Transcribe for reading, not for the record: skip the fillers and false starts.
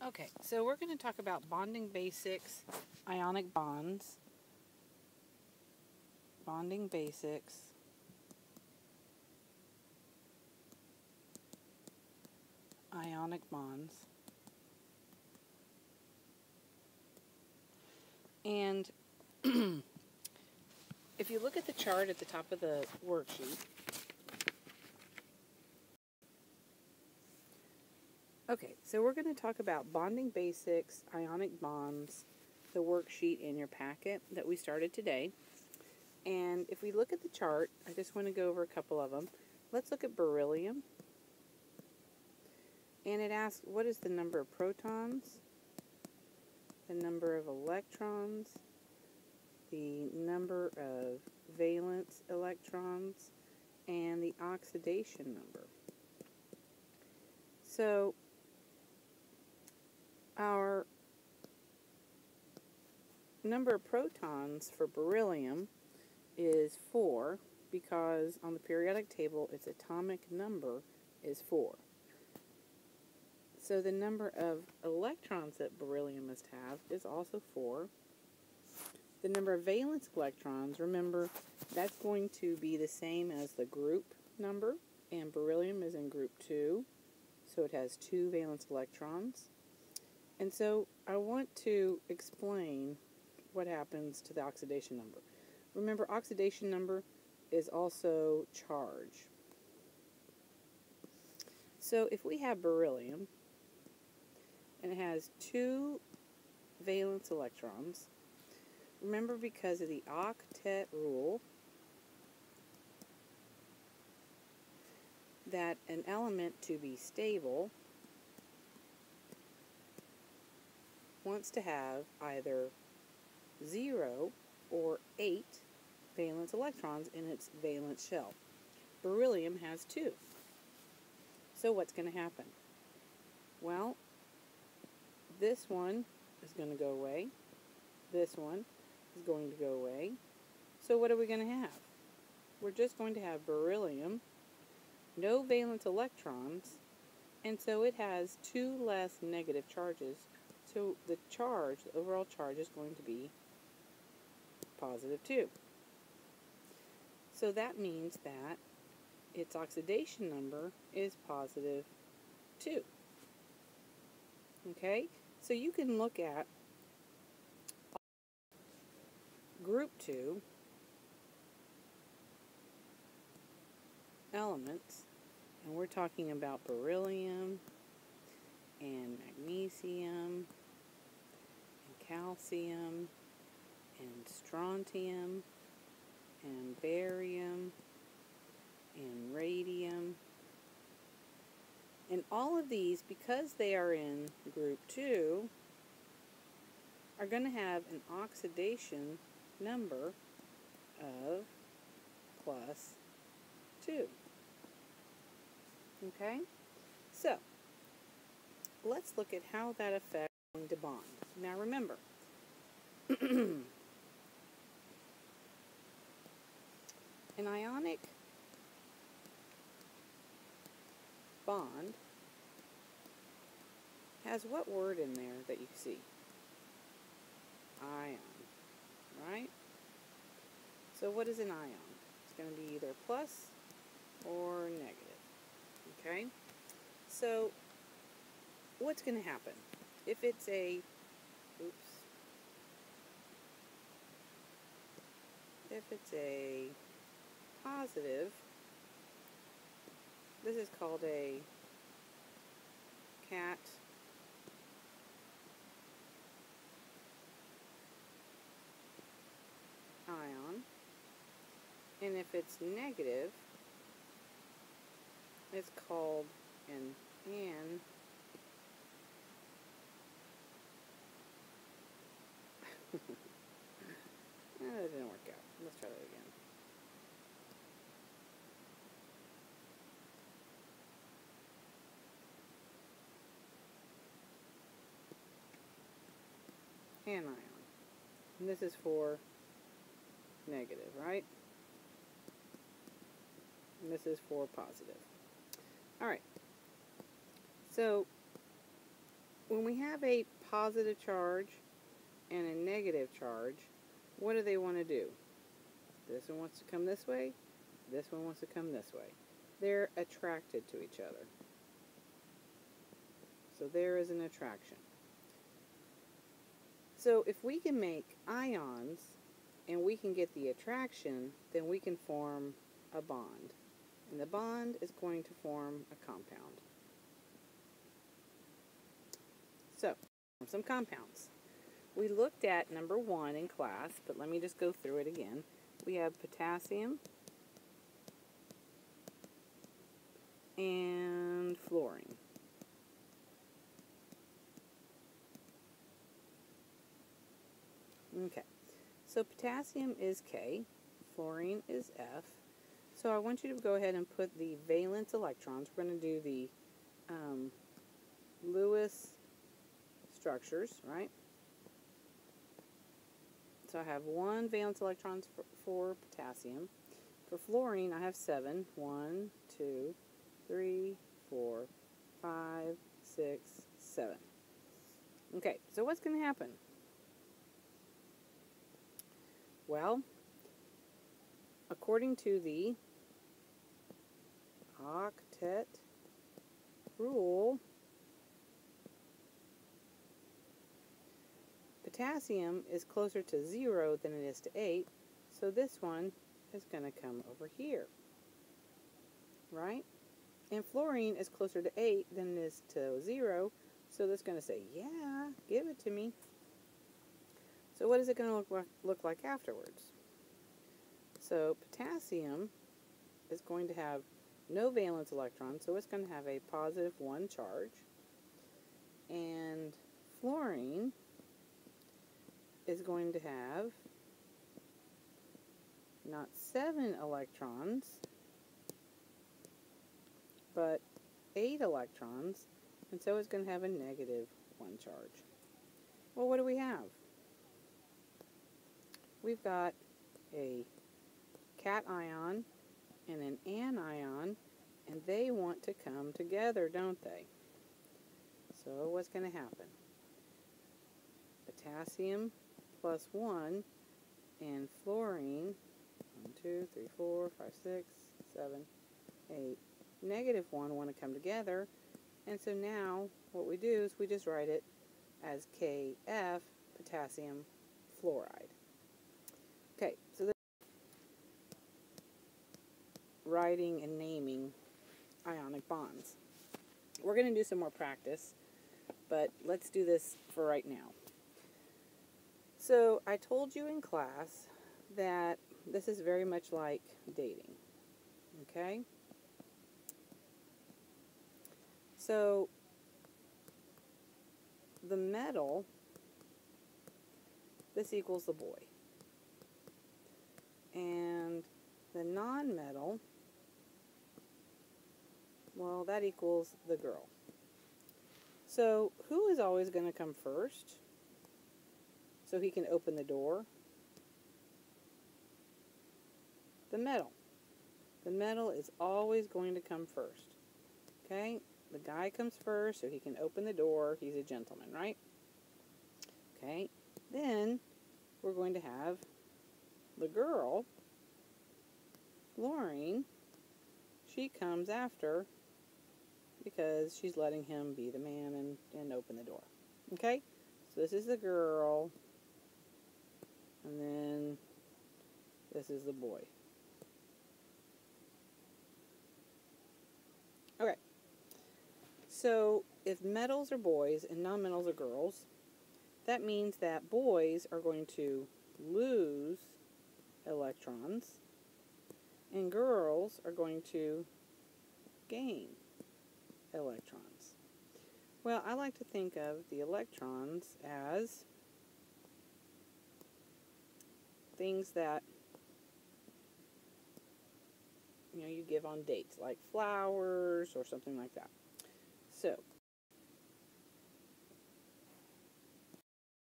Okay, so we're going to talk about bonding basics, ionic bonds, bonding basics, ionic bonds. And if you look at the chart at the top of the worksheet, okay, so we're going to talk about bonding basics, ionic bonds, the worksheet in your packet that we started today. And if we look at the chart, I just want to go over a couple of them. Let's look at beryllium. And it asks, what is the number of protons, the number of electrons, the number of valence electrons, and the oxidation number. So our number of protons for beryllium is 4 because on the periodic table its atomic number is 4. So the number of electrons that beryllium must have is also 4. The number of valence electrons, remember, that's going to be the same as the group number, and beryllium is in group 2, so it has 2 valence electrons. And so I want to explain what happens to the oxidation number. Remember, oxidation number is also charge. So if we have beryllium, and it has 2 valence electrons, remember, because of the octet rule, that an element to be stable wants to have either 0 or 8 valence electrons in its valence shell. Beryllium has 2. So what's going to happen? Well, this one is going to go away. This one is going to go away. So what are we going to have? We're just going to have beryllium, no valence electrons, and so it has 2 less negative charges. So the charge, the overall charge, is going to be positive 2. So that means that its oxidation number is positive 2. Okay? So you can look at group 2 elements, and we're talking about beryllium and magnesium and calcium and strontium and barium and radium. And all of these, because they are in group 2, are going to have an oxidation number of plus 2. Okay? So, let's look at how that affects going to bond. Now remember, an ionic bond has what word in there that you see? Ion, right? So what is an ion? It's going to be either plus or negative. Okay? So what's going to happen? If it's a, if it's a positive, this is called a cation. And if it's negative, it's called an anion. That didn't work out. Let's try that again. Anion. And this is for negative, right? And this is for positive. Alright. So, when we have a positive charge and a negative charge, what do they want to do? This one wants to come this way. This one wants to come this way. They're attracted to each other. So there is an attraction. So if we can make ions and we can get the attraction, then we can form a bond. And the bond is going to form a compound. So, some compounds. We looked at number 1 in class, but let me just go through it again. We have potassium and fluorine. Okay, so potassium is K, fluorine is F. So I want you to go ahead and put the valence electrons. We're going to do the Lewis structures, right? So I have 1 valence electrons for potassium. For fluorine, I have 7. 1, 2, 3, 4, 5, 6, 7. Okay, so what's going to happen? Well, according to the octet rule, potassium is closer to 0 than it is to 8, so this one is going to come over here, right? And fluorine is closer to 8 than it is to 0, so that's going to say, yeah, give it to me. So what is it going to look like afterwards? So potassium is going to have no valence electron, so it's going to have a positive 1 charge. And fluorine is going to have not 7 electrons, but 8 electrons, and so it's going to have a negative 1 charge. Well, what do we have? We've got a cation and an anion, and they want to come together, don't they? So what's going to happen? Potassium plus 1 and fluorine, 1, 2, 3, 4, 5, 6, 7, 8, negative 1 want to come together, and so now what we do is we just write it as Kf, potassium fluoride. Okay, so writing and naming ionic bonds. We're going to do some more practice, but let's do this for right now. So I told you in class that this is very much like dating, okay? So the metal, this equals the boy. And the non-metal, well, that equals the girl. So who is always going to come first so he can open the door? The metal. The metal is always going to come first. Okay? The guy comes first so he can open the door. He's a gentleman, right? Okay? Then we're going to have the girl, fluorine. She comes after because she's letting him be the man and open the door. Okay? So this is the girl, and then this is the boy. Okay. So if metals are boys and non-metals are girls, that means that boys are going to lose electrons and girls are going to gain electrons. Well, I like to think of the electrons as things that you give on dates, like flowers or something like that. So